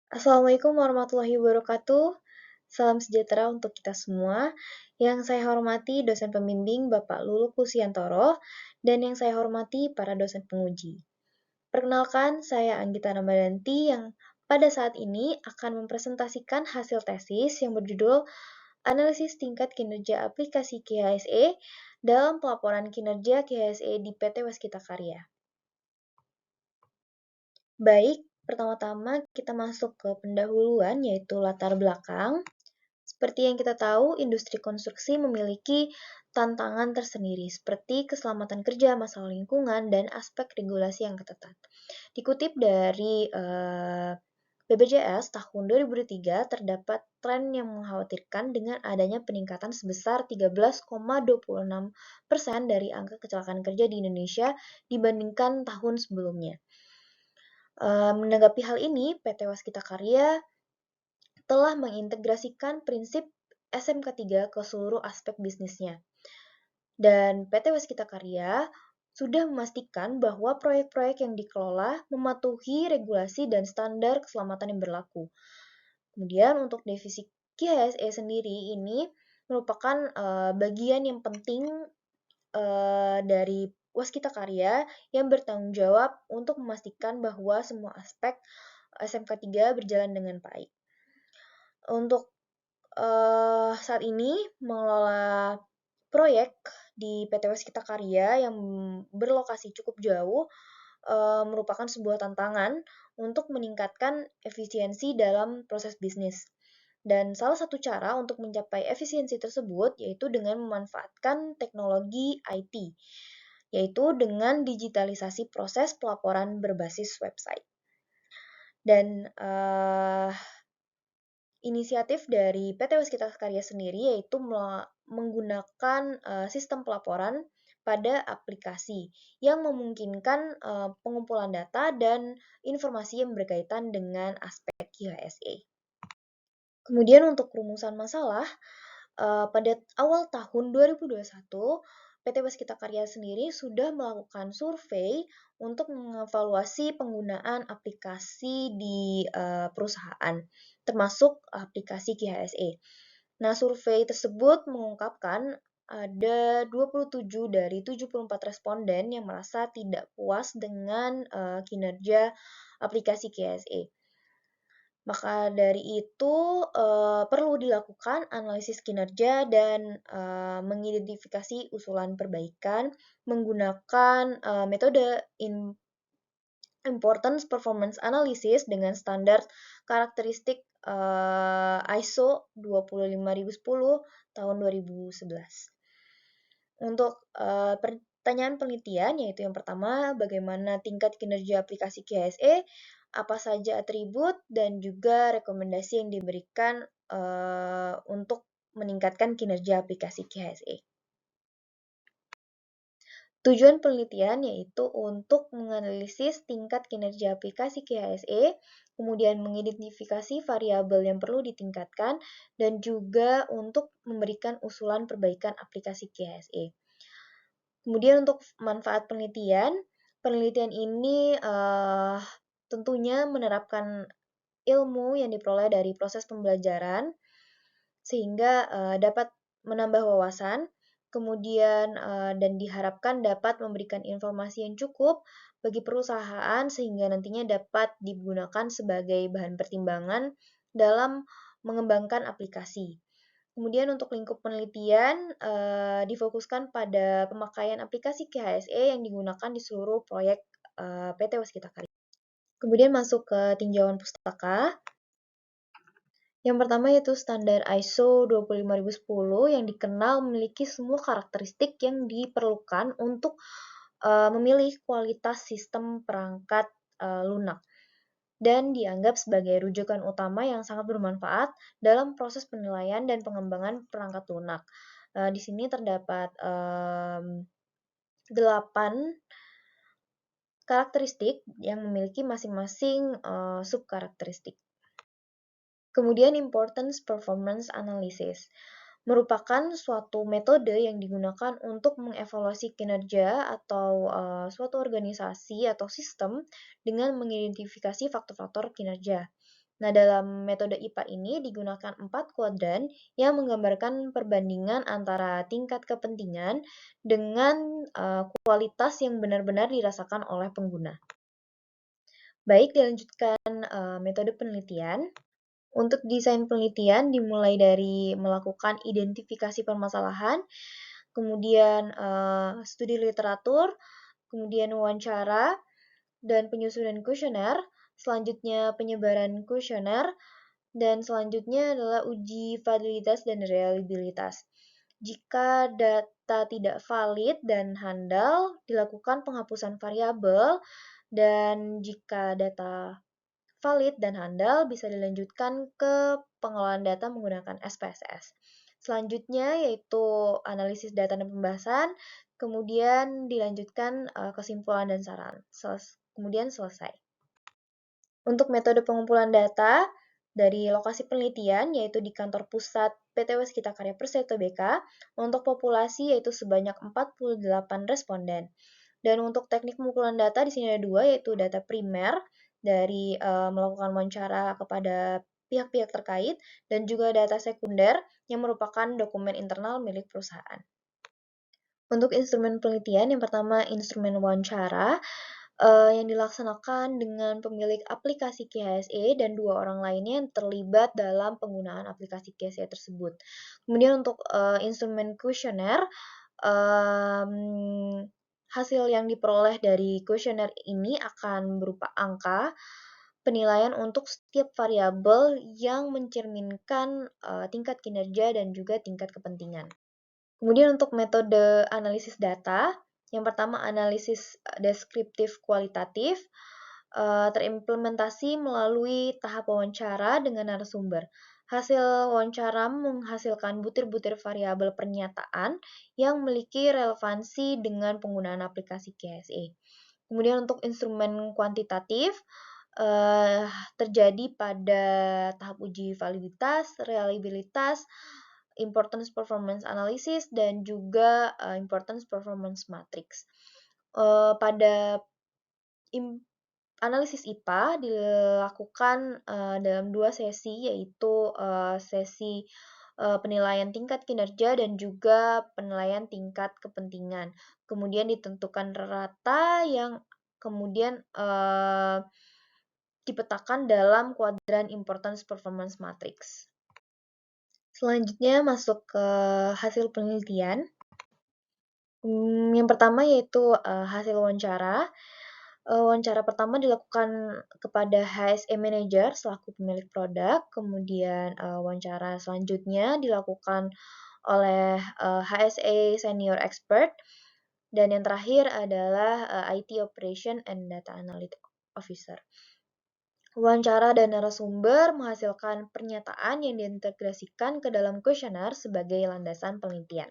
Assalamualaikum warahmatullahi wabarakatuh. Salam sejahtera untuk kita semua. Yang saya hormati dosen pembimbing Bapak Lulu Kusiantoro dan yang saya hormati para dosen penguji. Perkenalkan, saya Anggita Ramadanti yang pada saat ini akan mempresentasikan hasil tesis yang berjudul Analisis Tingkat Kinerja Aplikasi KHSE dalam Pelaporan Kinerja KHSE di PT Waskita Karya. Baik, pertama-tama kita masuk ke pendahuluan yaitu latar belakang. Seperti yang kita tahu, industri konstruksi memiliki tantangan tersendiri seperti keselamatan kerja, masalah lingkungan, dan aspek regulasi yang ketat. Dikutip dari BPJS tahun 2003, terdapat tren yang mengkhawatirkan dengan adanya peningkatan sebesar 13,26% dari angka kecelakaan kerja di Indonesia dibandingkan tahun sebelumnya. Menanggapi hal ini, PT Waskita Karya telah mengintegrasikan prinsip SMK 3 ke seluruh aspek bisnisnya. Dan PT Waskita Karya sudah memastikan bahwa proyek-proyek yang dikelola mematuhi regulasi dan standar keselamatan yang berlaku. Kemudian untuk divisi KHSE sendiri ini merupakan bagian yang penting dari Waskita Karya yang bertanggung jawab untuk memastikan bahwa semua aspek SMK 3 berjalan dengan baik. Untuk saat ini mengelola proyek di PT Waskita Karya yang berlokasi cukup jauh merupakan sebuah tantangan untuk meningkatkan efisiensi dalam proses bisnis. Dan salah satu cara untuk mencapai efisiensi tersebut yaitu dengan memanfaatkan teknologi IT, yaitu dengan digitalisasi proses pelaporan berbasis website. Dan inisiatif dari PT Waskita Karya sendiri yaitu menggunakan sistem pelaporan pada aplikasi yang memungkinkan pengumpulan data dan informasi yang berkaitan dengan aspek QHSE. Kemudian untuk rumusan masalah, pada awal tahun 2021, PT Waskita Karya sendiri sudah melakukan survei untuk mengevaluasi penggunaan aplikasi di perusahaan, termasuk aplikasi KHSE. Nah, survei tersebut mengungkapkan ada 27 dari 74 responden yang merasa tidak puas dengan kinerja aplikasi KHSE. Maka dari itu perlu dilakukan analisis kinerja dan mengidentifikasi usulan perbaikan menggunakan metode Importance Performance Analysis dengan standar karakteristik ISO 25010 tahun 2011. Untuk pertanyaan penelitian, yaitu yang pertama, bagaimana tingkat kinerja aplikasi KHSE, apa saja atribut, dan juga rekomendasi yang diberikan untuk meningkatkan kinerja aplikasi KHSE. Tujuan penelitian yaitu untuk menganalisis tingkat kinerja aplikasi KHSE, kemudian mengidentifikasi variabel yang perlu ditingkatkan, dan juga untuk memberikan usulan perbaikan aplikasi KHSE. Kemudian untuk manfaat penelitian, penelitian ini tentunya menerapkan ilmu yang diperoleh dari proses pembelajaran, sehingga dapat menambah wawasan, kemudian dan diharapkan dapat memberikan informasi yang cukup bagi perusahaan sehingga nantinya dapat digunakan sebagai bahan pertimbangan dalam mengembangkan aplikasi. Kemudian untuk lingkup penelitian difokuskan pada pemakaian aplikasi KHSE yang digunakan di seluruh proyek PT Waskita Karya. Kemudian masuk ke tinjauan pustaka. Yang pertama yaitu standar ISO 25010 yang dikenal memiliki semua karakteristik yang diperlukan untuk memilih kualitas sistem perangkat lunak dan dianggap sebagai rujukan utama yang sangat bermanfaat dalam proses penilaian dan pengembangan perangkat lunak. Di sini terdapat 8 karakteristik yang memiliki masing-masing subkarakteristik. Kemudian Importance Performance Analysis merupakan suatu metode yang digunakan untuk mengevaluasi kinerja atau suatu organisasi atau sistem dengan mengidentifikasi faktor-faktor kinerja. Nah, dalam metode IPA ini digunakan 4 kuadran yang menggambarkan perbandingan antara tingkat kepentingan dengan kualitas yang benar-benar dirasakan oleh pengguna. Baik, dilanjutkan metode penelitian. Untuk desain penelitian dimulai dari melakukan identifikasi permasalahan, kemudian studi literatur, kemudian wawancara, dan penyusunan kuesioner, selanjutnya penyebaran kuesioner, dan selanjutnya adalah uji validitas dan reliabilitas. Jika data tidak valid dan handal, dilakukan penghapusan variabel, dan jika data valid dan handal, bisa dilanjutkan ke pengelolaan data menggunakan SPSS. Selanjutnya yaitu analisis data dan pembahasan, kemudian dilanjutkan kesimpulan dan saran, kemudian selesai. Untuk metode pengumpulan data dari lokasi penelitian, yaitu di kantor pusat PT Waskita Karya Persero Tbk, untuk populasi yaitu sebanyak 48 responden. Dan untuk teknik pengumpulan data di sini ada dua, yaitu data primer dari melakukan wawancara kepada pihak-pihak terkait, dan juga data sekunder yang merupakan dokumen internal milik perusahaan. Untuk instrumen penelitian, yang pertama instrumen wawancara, yang dilaksanakan dengan pemilik aplikasi KHSE dan 2 orang lainnya yang terlibat dalam penggunaan aplikasi KHSE tersebut. Kemudian untuk instrumen kuesioner, hasil yang diperoleh dari kuesioner ini akan berupa angka penilaian untuk setiap variabel yang mencerminkan tingkat kinerja dan juga tingkat kepentingan. Kemudian untuk metode analisis data, yang pertama analisis deskriptif kualitatif, terimplementasi melalui tahap wawancara dengan narasumber. Hasil wawancara menghasilkan butir-butir variabel pernyataan yang memiliki relevansi dengan penggunaan aplikasi KSE. Kemudian untuk instrumen kuantitatif, terjadi pada tahap uji validitas, reliabilitas, importance performance analysis, dan juga importance performance matrix. Pada analisis IPA dilakukan dalam 2 sesi, yaitu sesi penilaian tingkat kinerja dan juga penilaian tingkat kepentingan. Kemudian ditentukan rata yang kemudian dipetakan dalam kuadran importance performance matrix. Selanjutnya masuk ke hasil penelitian. Yang pertama yaitu hasil wawancara. Wawancara pertama dilakukan kepada HSE Manager selaku pemilik produk, kemudian wawancara selanjutnya dilakukan oleh HSE Senior Expert, dan yang terakhir adalah IT Operation and Data Analytics Officer. Wawancara dan narasumber menghasilkan pernyataan yang diintegrasikan ke dalam kuesioner sebagai landasan penelitian.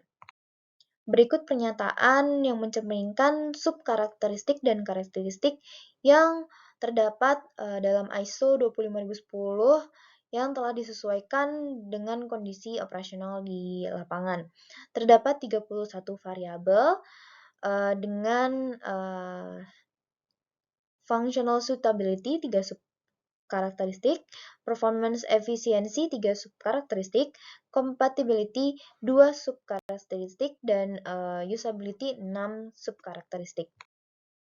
Berikut pernyataan yang mencerminkan subkarakteristik dan karakteristik yang terdapat dalam ISO 25010 yang telah disesuaikan dengan kondisi operasional di lapangan. Terdapat 31 variabel dengan functional suitability 3 subkarakteristik, performance efficiency 3 subkarakteristik, compatibility 2 subkarakteristik, dan usability 6 subkarakteristik.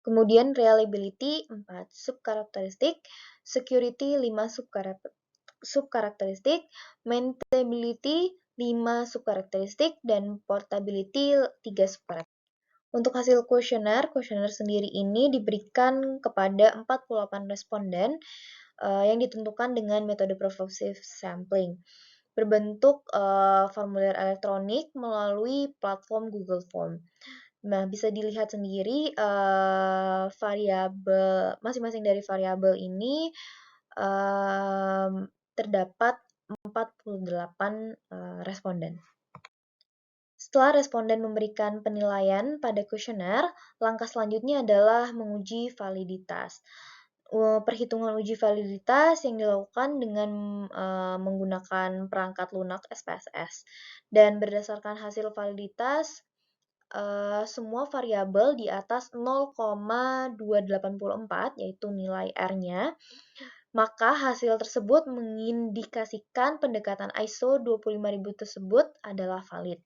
Kemudian reliability 4 subkarakteristik, security 5 subkarakteristik, maintainability 5 subkarakteristik, dan portability 3 subkarakteristik. Untuk hasil kuesioner sendiri ini diberikan kepada 48 responden yang ditentukan dengan metode pervasive sampling berbentuk formulir elektronik melalui platform Google Form. Nah, bisa dilihat sendiri variabel masing-masing dari variabel ini terdapat 48 responden. Setelah responden memberikan penilaian pada kuesioner, langkah selanjutnya adalah menguji validitas. Perhitungan uji validitas yang dilakukan dengan menggunakan perangkat lunak SPSS. Dan berdasarkan hasil validitas, semua variabel di atas 0,284, yaitu nilai R-nya, maka hasil tersebut mengindikasikan pendekatan ISO 25000 tersebut adalah valid.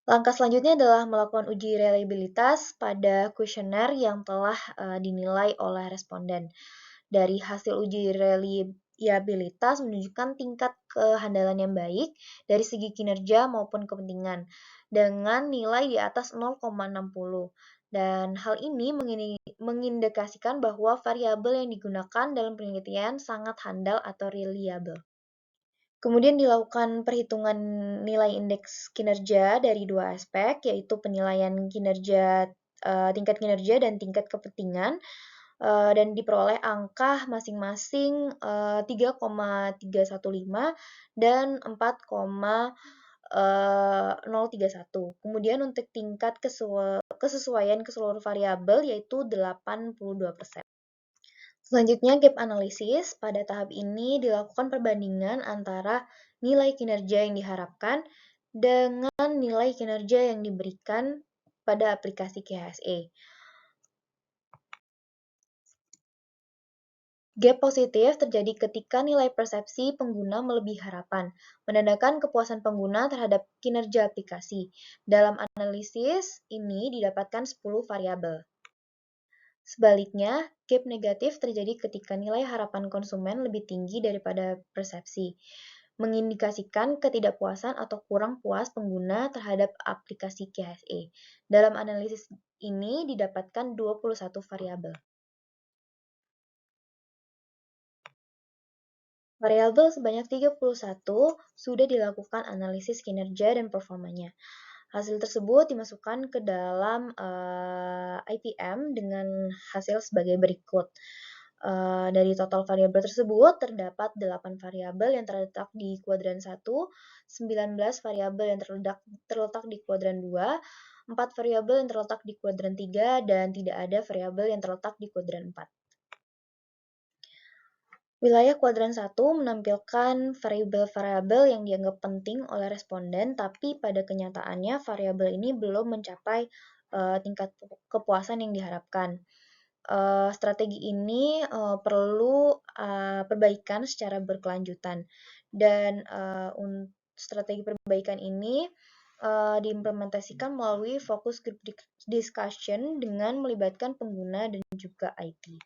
Langkah selanjutnya adalah melakukan uji reliabilitas pada kuesioner yang telah dinilai oleh responden. Dari hasil uji reliabilitas menunjukkan tingkat kehandalan yang baik dari segi kinerja maupun kepentingan dengan nilai di atas 0,60. Dan hal ini mengindikasikan bahwa variabel yang digunakan dalam penelitian sangat handal atau reliable. Kemudian dilakukan perhitungan nilai indeks kinerja dari dua aspek, yaitu penilaian kinerja, tingkat kinerja dan tingkat kepentingan, dan diperoleh angka masing-masing 3,315 dan 4,031. Kemudian untuk tingkat kesesuaian keseluruhan variabel yaitu 82%. Selanjutnya, gap analysis. Pada tahap ini dilakukan perbandingan antara nilai kinerja yang diharapkan dengan nilai kinerja yang diberikan pada aplikasi KHSE. Gap positif terjadi ketika nilai persepsi pengguna melebihi harapan, menandakan kepuasan pengguna terhadap kinerja aplikasi. Dalam analisis ini didapatkan 10 variabel. Sebaliknya, gap negatif terjadi ketika nilai harapan konsumen lebih tinggi daripada persepsi, mengindikasikan ketidakpuasan atau kurang puas pengguna terhadap aplikasi KHSE. Dalam analisis ini didapatkan 21 variabel. Variabel sebanyak 31 sudah dilakukan analisis kinerja dan performanya. Hasil tersebut dimasukkan ke dalam IPM dengan hasil sebagai berikut. Dari total variabel tersebut terdapat 8 variabel yang terletak di kuadran 1, 19 variabel yang terletak di kuadran 2, 4 variabel yang terletak di kuadran 3, dan tidak ada variabel yang terletak di kuadran 4. Wilayah kuadran 1 menampilkan variabel-variabel yang dianggap penting oleh responden, tapi pada kenyataannya variabel ini belum mencapai tingkat kepuasan yang diharapkan. Strategi ini perlu perbaikan secara berkelanjutan, dan strategi perbaikan ini diimplementasikan melalui focus group discussion dengan melibatkan pengguna dan juga IT.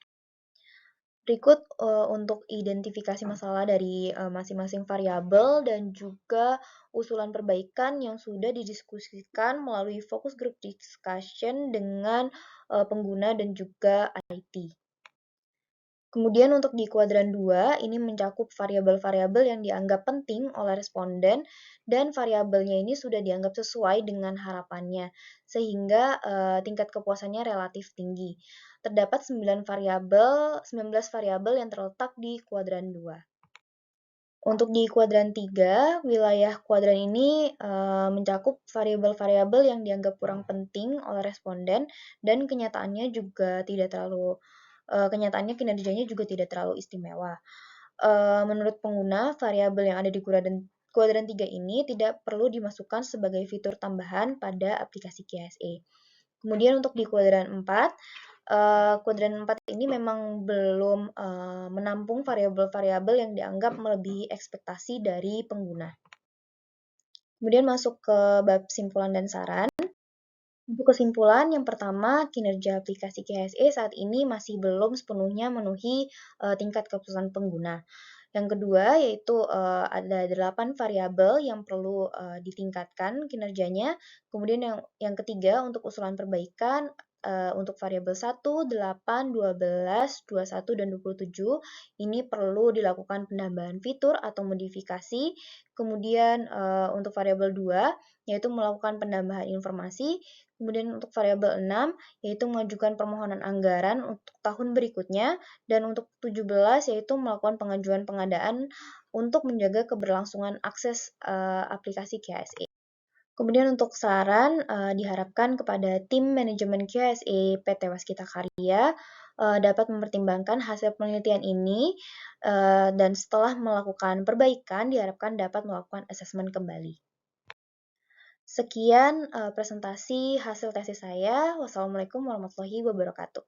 Berikut untuk identifikasi masalah dari masing-masing variabel dan juga usulan perbaikan yang sudah didiskusikan melalui focus group discussion dengan pengguna dan juga IT. Kemudian untuk di kuadran 2, ini mencakup variabel-variabel yang dianggap penting oleh responden dan variabelnya ini sudah dianggap sesuai dengan harapannya, sehingga tingkat kepuasannya relatif tinggi. Terdapat 19 variabel yang terletak di kuadran 2. Untuk di kuadran 3, wilayah kuadran ini mencakup variabel-variabel yang dianggap kurang penting oleh responden dan kenyataannya kinerjanya juga tidak terlalu istimewa. Menurut pengguna, variabel yang ada di kuadran 3 ini tidak perlu dimasukkan sebagai fitur tambahan pada aplikasi KHSE. Kemudian untuk di kuadran 4, kuadran 4 ini memang belum menampung variabel-variabel yang dianggap melebihi ekspektasi dari pengguna. Kemudian masuk ke bab simpulan dan saran. Untuk kesimpulan, yang pertama, kinerja aplikasi KHSE saat ini masih belum sepenuhnya memenuhi tingkat kepuasan pengguna. Yang kedua, yaitu ada 8 variabel yang perlu ditingkatkan kinerjanya. Kemudian yang ketiga, untuk usulan perbaikan, untuk variabel 1, 8, 12, 21, dan 27, ini perlu dilakukan penambahan fitur atau modifikasi. Kemudian untuk variabel 2, yaitu melakukan penambahan informasi. Kemudian untuk variabel 6, yaitu mengajukan permohonan anggaran untuk tahun berikutnya. Dan untuk 17, yaitu melakukan pengajuan pengadaan untuk menjaga keberlangsungan akses aplikasi KHSE. Kemudian untuk saran, diharapkan kepada tim manajemen KHSE PT Waskita Karya dapat mempertimbangkan hasil penelitian ini, dan setelah melakukan perbaikan, diharapkan dapat melakukan asesmen kembali. Sekian presentasi hasil tesis saya. Wassalamualaikum warahmatullahi wabarakatuh.